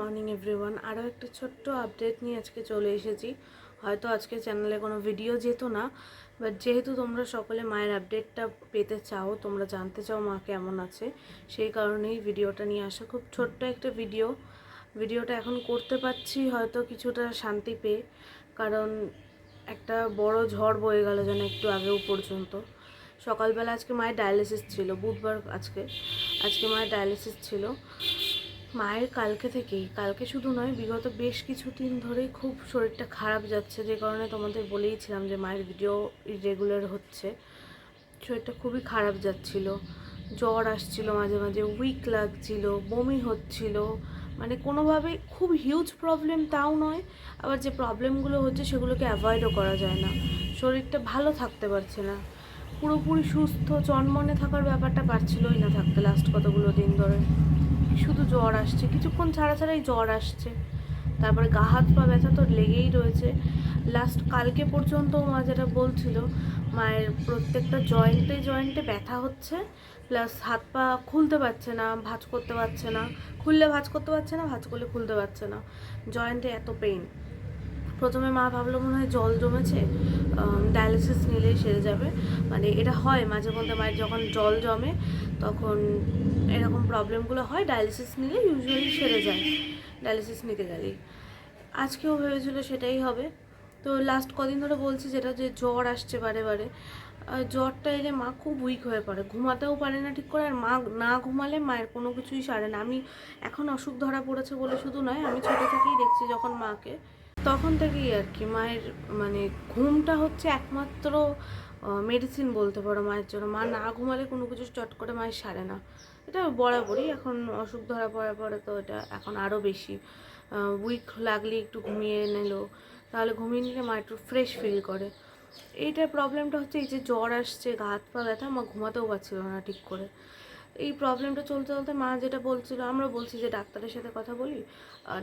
Morning everyone. আরও একটা ছোট্ট আপডেট নিয়ে আজকে চলে এসেছি। হয়তো আজকে চ্যানেলে কোনো ভিডিও যেত না, বাট যেহেতু তোমরা সকলে মায়ের আপডেটটা পেতে চাও, তোমরা জানতে চাও মা কেমন আছে, সেই কারণেই ভিডিওটা নিয়ে আসা। খুব ছোট্ট একটা ভিডিওটা এখন করতে পারছি হয়তো কিছুটা শান্তি পেয়ে, কারণ একটা বড় ঝড় বয়ে গেল যেন একটু আগেও পর্যন্ত। সকালবেলা আজকে মায়ের ডায়ালিসিস ছিল, বুধবার আজকে মায়ের ডায়ালিসিস ছিল। মায়ের কালকে শুধু নয়, বিগত বেশ কিছুদিন ধরেই খুব শরীরটা খারাপ যাচ্ছে, যে কারণে তোমাদের বলেইছিলাম যে মায়ের ভিডিও ইরেগুলার হচ্ছে। শরীরটা খুবই খারাপ যাচ্ছিল, জ্বর আসছিল, মাঝে মাঝে উইক লাগছিল, বমি হচ্ছিল, মানে কোনোভাবে খুব হিউজ প্রবলেম তাও নয়, আবার যে প্রবলেমগুলো হচ্ছে সেগুলোকে অ্যাভয়েডও করা যায় না। শরীরটা ভালো থাকতে পারছে না, পুরোপুরি সুস্থ চনমনে থাকার ব্যাপারটা পারছিলই না থাকতে লাস্ট কতগুলো দিন ধরে। শুধু জ্বর আসছে, কিছুক্ষণ ছাড়াই জ্বর আসছে, তারপরে গা হাত পা ব্যথা তো লেগেই রয়েছে। লাস্ট কালকে পর্যন্ত মা যেটা বলছিল, মায়ের প্রত্যেকটা জয়েন্টে ব্যথা হচ্ছে, প্লাস হাত পা খুলতে পারছে না, ভাঁজ করতে পারছে না, খুললে ভাঁজ করতে পারছে না, ভাঁজ করলে খুলতে পারছে না, জয়েন্টে এত পেইন। প্রথমে মা ভাবলো মনে হয় জল জমেছে, ডায়ালিসিস নিলেই সেরে যাবে। মানে এটা হয় মাঝে মধ্যে, মায়ের যখন জল জমে তখন এরকম প্রবলেমগুলো হয়, ডায়ালিসিস নিলে ইউজুয়ালি সেরে যায়, ডায়ালিসিস নিতে গেলেই। আজকেও ভেবেছিল সেটাই হবে। তো লাস্ট কদিন ধরে বলছি যেটা, যে জ্বর আসছে বারে বারে। জ্বরটা এলে মা খুব উইক হয়ে পড়ে, ঘুমাতেও পারে না ঠিক করে, আর মা না ঘুমালে মায়ের কোনো কিছুই সারে না। আমি এখন অসুখ ধরা পড়েছে বলে শুধু নয়, আমি ছোটো থেকেই দেখছি যখন মাকে, তখন থেকেই আর কি মায়ের মানে ঘুমটা হচ্ছে একমাত্র মেডিসিন বলতে পারো মায়ের জন্য। মা না ঘুমালে কোনো কিছু চট করে মায়ের সারে না। এটা বরাবরই, এখন অসুখ ধরা পড়ার পরে তো এটা এখন আরও বেশি। উইক লাগলে একটু ঘুমিয়ে নিল, তাহলে ঘুমিয়ে নিলে মা একটু ফ্রেশ ফিল করে। এইটার প্রবলেমটা হচ্ছে এই যে জ্বর আসছে, গা হাত পা ব্যথা, মা ঘুমাতেও পারছিল না ঠিক করে। এই প্রবলেমটা চলতে চলতে মা যেটা বলছিল, আমরা বলছি যে ডাক্তারের সাথে কথা বলি,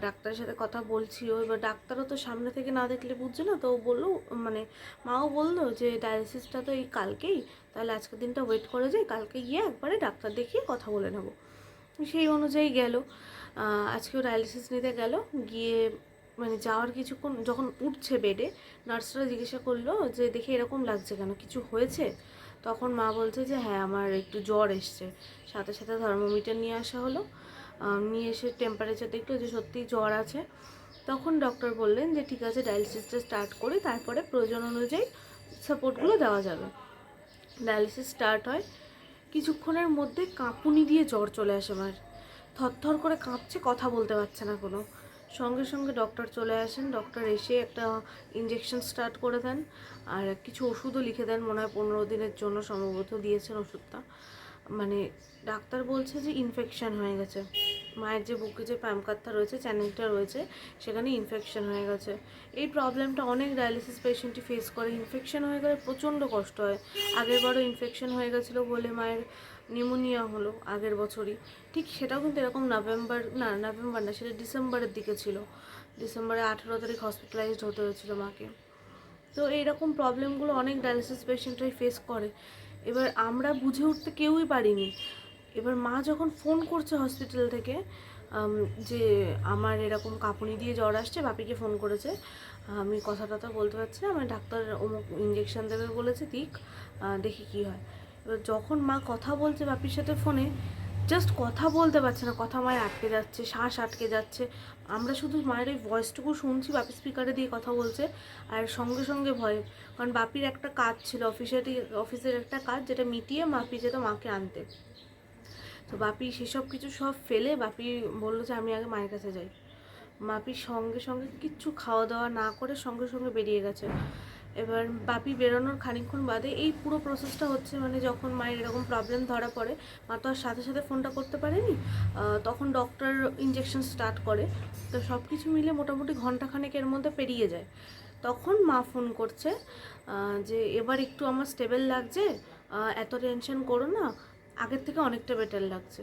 ডাক্তারের সাথে কথা বলছিও। এবার ডাক্তারও তো সামনে থেকে না দেখলে বুঝছে না, তো বললো, মানে মাও বললো যে ডায়ালিসিসটা তো এই কালকেই, তাহলে আজকের দিনটা ওয়েট করে যাই, কালকে গিয়ে একবারে ডাক্তার দেখিয়ে কথা বলে নেবো। সেই অনুযায়ী গেল, আজকেও ডায়ালিসিস নিতে গেল। গিয়ে মানে যাওয়ার কিছুক্ষণ যখন উঠছে বেডে, নার্সরা জিজ্ঞাসা করলো যে দেখে এরকম লাগছে কেন, কিছু হয়েছে? তখন মা বলছে যে হ্যাঁ আমার একটু জ্বর এসছে। সাথে সাথে থার্মোমিটার নিয়ে আসা হলো, নিয়ে এসে টেম্পারেচার দেখলো যে সত্যিই জ্বর আছে। তখন ডক্টর বললেন যে ঠিক আছে, ডায়ালিসিসটা স্টার্ট করি, তারপরে প্রয়োজন অনুযায়ী সাপোর্টগুলো দেওয়া যাবে। ডায়ালিসিস স্টার্ট হয়, কিছুক্ষণের মধ্যে কাঁপুনি দিয়ে জ্বর চলে আসে মায়ের, থরথর করে কাঁপছে, কথা বলতে পারছে না কোনো। সঙ্গে সঙ্গে ডক্টর চলে আসেন, ডক্টর এসে একটা ইঞ্জেকশন স্টার্ট করে দেন, আর কিছু ওষুধও লিখে দেন, মনে হয় 15 দিনের জন্য সম্ভবত দিয়েছেন ওষুধটা। মানে ডাক্তার বলছে যে ইনফেকশন হয়ে গেছে, মায়ের যে বুকে যে প্যামকারটা রয়েছে, চ্যানেলটা রয়েছে, সেখানে ইনফেকশন হয়ে গেছে। এই প্রবলেমটা অনেক ডায়ালিসিস পেশেন্টই ফেস করে, ইনফেকশন হয়ে গেলে প্রচণ্ড কষ্ট হয়। আগেরবারও ইনফেকশন হয়ে গেছিলো বলে মায়ের নিউমোনিয়া হলো আগের বছরই, ঠিক সেটাও কিন্তু এরকম নভেম্বর না, সেটা ডিসেম্বরের দিকে ছিল। ডিসেম্বরে 18 তারিখ হসপিটালাইজড হতে হয়েছিল মাকে। তো এইরকম প্রবলেমগুলো অনেক ডায়ালিসিস পেশেন্টরাই ফেস করে। এবার আমরা বুঝে উঠতে কেউই পারিনি। এবার মা যখন ফোন করছে হসপিটাল থেকে, যে আমার এরকম কাঁপুনি দিয়ে জ্বর আসছে, বাপিকে ফোন করেছে, আমি কথা টথা বলতে পারছি না, আমার ডাক্তার অমুক ইঞ্জেকশন দেবে বলেছে, দিক দেখি কী হয়। এবার যখন মা কথা বলছে বাপির সাথে ফোনে, জাস্ট কথা বলতে পারছে না, কথা মায়ের আটকে যাচ্ছে, শ্বাস আটকে যাচ্ছে। আমরা শুধু মায়ের ওই ভয়েসটুকু শুনছি, বাপি স্পিকারে দিয়ে কথা বলছে, আর সঙ্গে সঙ্গে ভয়ে, কারণ বাপির একটা কাজ ছিল, অফিসের একটা কাজ, যেটা মিটিয়ে বাপি যেত মাকে আনতে। তো বাপি সেসব কিছু সব ফেলে বাপি বললো যে আমি আগে মায়ের কাছে যাই। বাপি সঙ্গে সঙ্গে কিচ্ছু খাওয়া দাওয়া না করে সঙ্গে সঙ্গে বেরিয়ে গেছে। এবার বাপি বেরোনোর খানিকক্ষণ বাদে এই পুরো প্রসেসটা হচ্ছে, মানে যখন মায়ের এরকম প্রবলেম ধরা পড়ে, মা তো আর সাথে সাথে ফোনটা করতে পারেনি, তখন ডক্টর ইঞ্জেকশন স্টার্ট করে। তো সব কিছু মিলে মোটামুটি ঘন্টাখানেকের মধ্যে পেরিয়ে যায়। তখন মা ফোন করছে যে এবার একটু আমার স্টেবল লাগছে, এত টেনশন করো না, আগের থেকে অনেকটা বেটার লাগছে।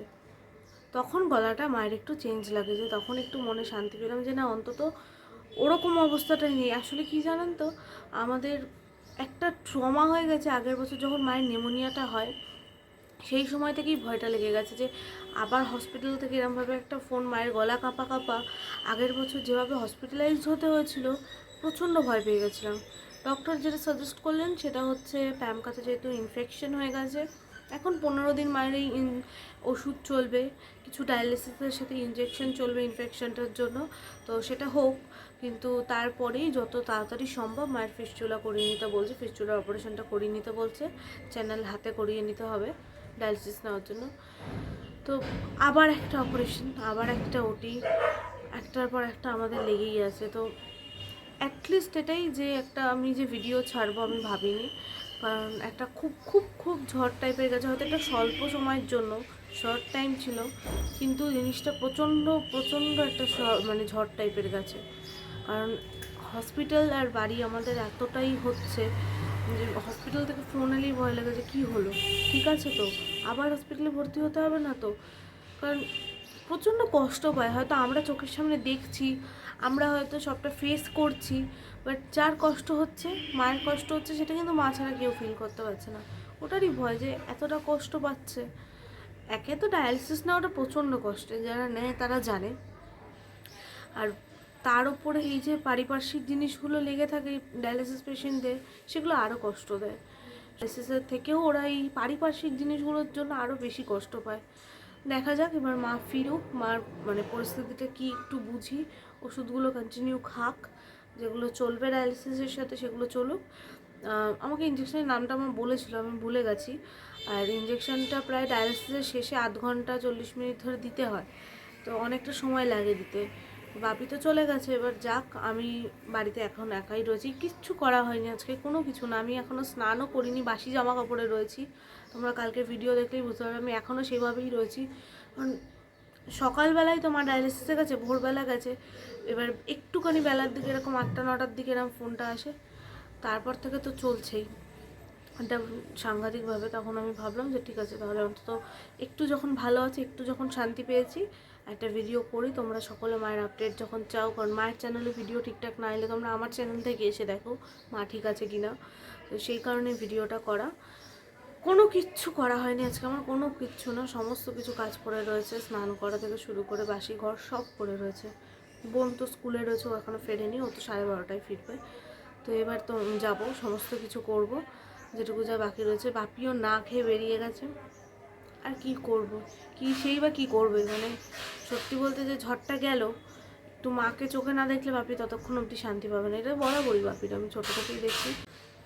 তখন গলাটা মায়ের একটু চেঞ্জ লাগে, যে তখন একটু মনে শান্তি পেলাম যে না, অন্তত ওরকম অবস্থাটাই নেই। আসলে কি জানেন তো, আমাদের একটা ট্রমা হয়ে গেছে আগের বছর যখন মায়ের নিউমোনিয়াটা হয়, সেই সময় থেকেই ভয়টা লেগে গেছে যে আবার হসপিটাল থেকে এরমভাবে একটা ফোন, মায়ের গলা কাঁপা কাঁপা। আগের বছর যেভাবে হসপিটালাইজড হতে হয়েছিল, প্রচণ্ড ভয় পেয়ে গেছিলাম। ডক্টর যেটা সাজেস্ট করলেন সেটা হচ্ছে প্যামকাতে যেহেতু ইনফেকশন হয়ে গেছে, এখন 15 দিন মায়ের এই ওষুধ চলবে, কিছু ডায়ালিসিসের সাথে ইনজেকশন চলবে ইনফেকশনটার জন্য। তো সেটা হোক, কিন্তু তারপরেই যত তাড়াতাড়ি সম্ভব মায়ের ফিস্চুলা করিয়ে নিতে বলছে, ফিস্চুলার অপারেশনটা করিয়ে নিতে বলছে, চ্যানেল হাতে করিয়ে নিতে হবে ডায়ালিসিস নেওয়ার জন্য। তো আবার একটা অপারেশন, আবার একটা ওটি, একটার পর একটা আমাদের লেগেই আছে। তো অ্যাটলিস্ট এটাই যে একটা আমি যে ভিডিও ছাড়বো আমি ভাবিনি, কারণ একটা খুব খুব খুব ঝড় টাইপের গেছে। হয়তো একটা স্বল্প সময়ের জন্য, শর্ট টাইম ছিল, কিন্তু জিনিসটা প্রচণ্ড প্রচণ্ড একটা মানে ঝড় টাইপের গেছে। কারণ হসপিটাল আর বাড়ি আমাদের এতটাই হচ্ছে যে হসপিটাল থেকে ফোন এলেই ভয় লাগে যে কী হলো, ঠিক আছে তো, আবার হসপিটালে ভর্তি হতে হবে না তো। কারণ প্রচণ্ড কষ্ট পায়। হয়তো আমরা চোখের সামনে দেখছি, আমরা হয়তো সবটা ফেস করছি, বাট যার কষ্ট হচ্ছে, মায়ের কষ্ট হচ্ছে, সেটা কিন্তু মা ছাড়া কেউ ফিল করতে পারছে না। ওটারই ভয় যে এতটা কষ্ট পাচ্ছে। একে তো ডায়ালিসিস নেওয়াটা প্রচণ্ড কষ্টের, যারা নেয় তারা জানে। আর তার উপরে এই যে পারিপার্শ্বিক জিনিসগুলো লেগে থাকে ডায়ালিসিস পেশেন্টদের, সেগুলো আরও কষ্ট দেয়। ডায়ালিসিসের থেকেও ওরা এই পারিপার্শ্বিক জিনিসগুলোর জন্য আরও বেশি কষ্ট পায়। দেখা যাক এবার মা ফিরুক, মার মানে পরিস্থিতিটা কি একটু বুঝি, ওষুধগুলো কন্টিনিউ খাক, যেগুলো চলবে ডায়ালিসিসের সাথে সেগুলো চলুক। আমাকে ইঞ্জেকশনের নামটা আমার বলেছিল, আমি ভুলে গেছি। আর ইঞ্জেকশনটা প্রায় ডায়ালিসিসের শেষে 1/2 ঘন্টা 40 মিনিট ধরে দিতে হয়, তো অনেকটা সময় লাগে দিতে। বাপি তো চলে গেছে, এবার যাক, আমি বাড়িতে এখন একাই রয়েছি, কিচ্ছু করা হয়নি আজকে, কোনো কিছু না। আমি এখনও স্নানও করিনি, বাসি জামা কাপড়ে রয়েছি। তোমরা কালকে ভিডিও দেখলেই বুঝতে পারবে আমি এখনও সেভাবেই রয়েছি। কারণ সকালবেলায় তো মা ডায়ালিসিসে গেছে, ভোরবেলা গেছে, এবার একটুখানি বেলার দিকে এরকম 8টা 9টার দিকে এরকম ফোনটা আসে, তারপর থেকে তো চলছেই এটা সাংঘাতিকভাবে। তখন আমি ভাবলাম যে ঠিক আছে, তাহলে অন্তত একটু যখন ভালো আছে, একটু যখন শান্তি পেয়েছি, একটা ভিডিও করি। তোমরা সকলে মায়ের আপডেট যখন চাও, কারণ মায়ের চ্যানেলে ভিডিও ঠিকঠাক না এলে তোমরা আমার চ্যানেল থেকে এসে দেখো মা ঠিক আছে কিনা। তো সেই কারণে ভিডিওটা করা। কোনো কিচ্ছু করা হয়নি আজকে আমার, কোনো কিচ্ছু না, সমস্ত কিছু কাজ পড়ে রয়েছে, স্নান করা থেকে শুরু করে বাসি ঘর সব পড়ে রয়েছে। বোন তো স্কুলে রয়েছে, ও এখনও ফেরেনি, ও তো 12:30টায় ফিরবে। তো এবার তো যাব, সমস্ত কিছু করব, যেটুকু যা বাকি রয়েছে। বাপিও না খেয়ে বেরিয়ে গেছে, আর কি করব, কি সেই বা কী করবে। মানে সত্যি বলতে যে ঝড়টা গেল, একটু মাকে চোখে না দেখলে বাপি ততক্ষণ অবধি শান্তি পাবে না, এটা বরাবরই বাপির আমি ছোটো থেকেই দেখছি।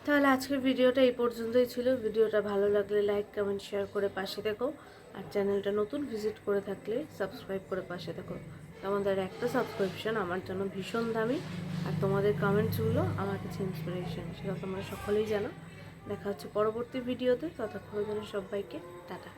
তাহলে আজকের ভিডিওটা এই পর্যন্তই ছিল। ভিডিওটা ভালো লাগলে লাইক কমেন্ট শেয়ার করে পাশে থেকো, আর চ্যানেলটা নতুন ভিজিট করে থাকলে সাবস্ক্রাইব করে পাশে থেকো। তোমাদের একটা সাবস্ক্রিপশন আমার জন্য ভীষণ দামি, আর তোমাদের কমেন্টসগুলো আমার কাছে ইন্সপিরেশন, সেটা তোমরা সকলেই জানো। দেখা হচ্ছে পরবর্তী ভিডিওতে, ততক্ষণের জন্য সবাইকে টাটা।